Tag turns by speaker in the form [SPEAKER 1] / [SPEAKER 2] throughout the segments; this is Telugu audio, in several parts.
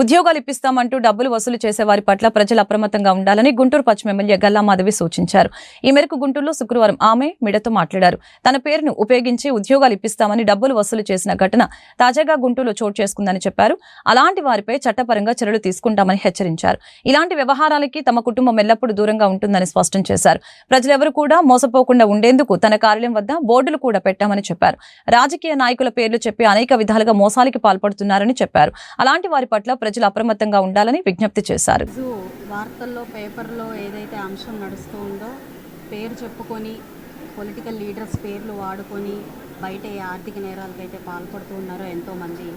[SPEAKER 1] ఉద్యోగాలు ఇప్పిస్తామంటూ డబ్బులు వసూలు చేసే వారి పట్ల ప్రజలు అప్రమత్తంగా ఉండాలని గుంటూరు పశ్చిమ ఎమ్మెల్యే గల్లా మాధవి సూచించారు. ఈ మేరకు గుంటూరులో శుక్రవారం ఆమె మీడియాతో మాట్లాడారు. తన పేరును ఉపయోగించి ఉద్యోగాలు ఇప్పిస్తామని డబ్బులు వసూలు చేసిన ఘటన తాజాగా గుంటూరులో చోటు చేసుకుందని చెప్పారు. అలాంటి వారిపై చట్టపరంగా చర్యలు తీసుకుంటామని హెచ్చరించారు. ఇలాంటి వ్యవహారాలకి తమ కుటుంబం ఎల్లప్పుడూ దూరంగా ఉంటుందని స్పష్టం చేశారు. ప్రజలెవరూ కూడా మోసపోకుండా ఉండేందుకు తన కార్యాలయం వద్ద బోర్డులు కూడా పెట్టామని చెప్పారు. రాజకీయ నాయకుల పేర్లు చెప్పి అనేక విధాలుగా మోసాలకి పాల్పడుతున్నారని చెప్పారు. అలాంటి వారి పట్ల ప్రజలు అప్రమత్తంగా ఉండాలని విజ్ఞప్తి చేశారు.
[SPEAKER 2] వార్తల్లో పేపర్లో ఏదైతే అంశం నడుస్తూ ఉందో పేరు చెప్పుకొని పొలిటికల్ లీడర్స్ పేర్లు వాడుకొని బయట ఏ ఆర్థిక నేరాలకైతే పాల్పడుతూ ఉన్నారో ఎంతోమంది,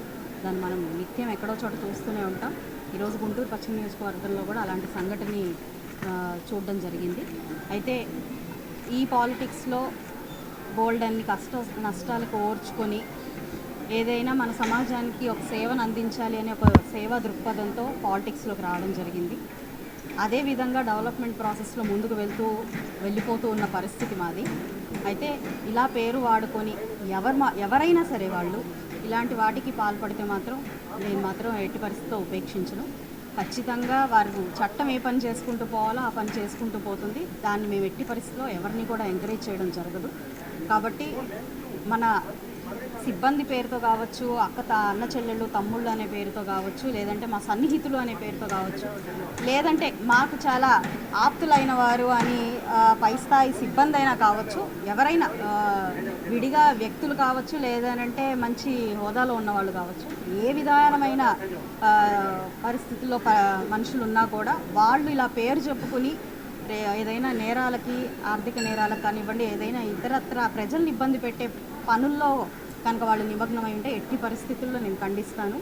[SPEAKER 2] దాన్ని మనం నిత్యం ఎక్కడో చోట చూస్తూనే ఉంటాం. ఈరోజు గుంటూరు పశ్చిమ నియోజకవర్గంలో కూడా అలాంటి సంఘటనని చూడడం జరిగింది. అయితే ఈ పాలిటిక్స్లో బోల్డ్ అన్ని నష్టాలకు ఓర్చుకొని ఏదైనా మన సమాజానికి ఒక సేవను అందించాలి అనే ఒక సేవా దృక్పథంతో పాలిటిక్స్లోకి రావడం జరిగింది. అదేవిధంగా డెవలప్మెంట్ ప్రాసెస్లో ముందుకు వెళ్ళిపోతూ ఉన్న పరిస్థితి మాది. అయితే ఇలా పేరు వాడుకొని ఎవరైనా సరే వాళ్ళు ఇలాంటి వాటికి పాల్పడితే నేను మాత్రం ఎట్టి పరిస్థితితో ఉపేక్షించను. ఖచ్చితంగా వారు చట్టం ఏ పని చేసుకుంటూ పోవాలో ఆ పని చేసుకుంటూ పోతుంది. దాన్ని మేము ఎట్టి పరిస్థితిలో ఎవరిని కూడా ఎంకరేజ్ చేయడం జరగదు. కాబట్టి మన సిబ్బంది పేరుతో కావచ్చు, అన్న చెల్లెళ్ళు తమ్ముళ్ళు అనే పేరుతో కావచ్చు, లేదంటే మా సన్నిహితులు అనే పేరుతో కావచ్చు, లేదంటే మాకు చాలా ఆప్తులైన వారు అని పై స్థాయి సిబ్బంది అయినా కావచ్చు, ఎవరైనా విడిగా వ్యక్తులు కావచ్చు, లేదనంటే మంచి హోదాలో ఉన్నవాళ్ళు కావచ్చు, ఏ విధానమైన పరిస్థితుల్లో మనుషులు ఉన్నా కూడా వాళ్ళు ఇలా పేరు చెప్పుకుని ఏదైనా నేరాలకి, ఆర్థిక నేరాలకు కానివ్వండి, ఏదైనా ఇతరత్ర ప్రజల్ని ఇబ్బంది పెట్టే పనుల్లో కనుక వాళ్ళు నిమగ్నమై ఉంటే ఎట్టి పరిస్థితుల్లో నేను ఖండిస్తాను.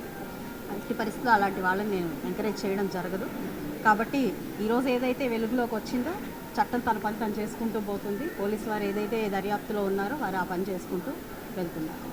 [SPEAKER 2] ఎట్టి పరిస్థితుల్లో అలాంటి వాళ్ళని నేను ఎంకరేజ్ చేయడం జరగదు. కాబట్టి ఈరోజు ఏదైతే వెలుగులోకి వచ్చిందో చట్టం తన పని తను చేసుకుంటూ పోతుంది. పోలీసు వారు ఏదైతే దర్యాప్తులో ఉన్నారో వారు ఆ పని చేసుకుంటూ వెళ్తున్నారు.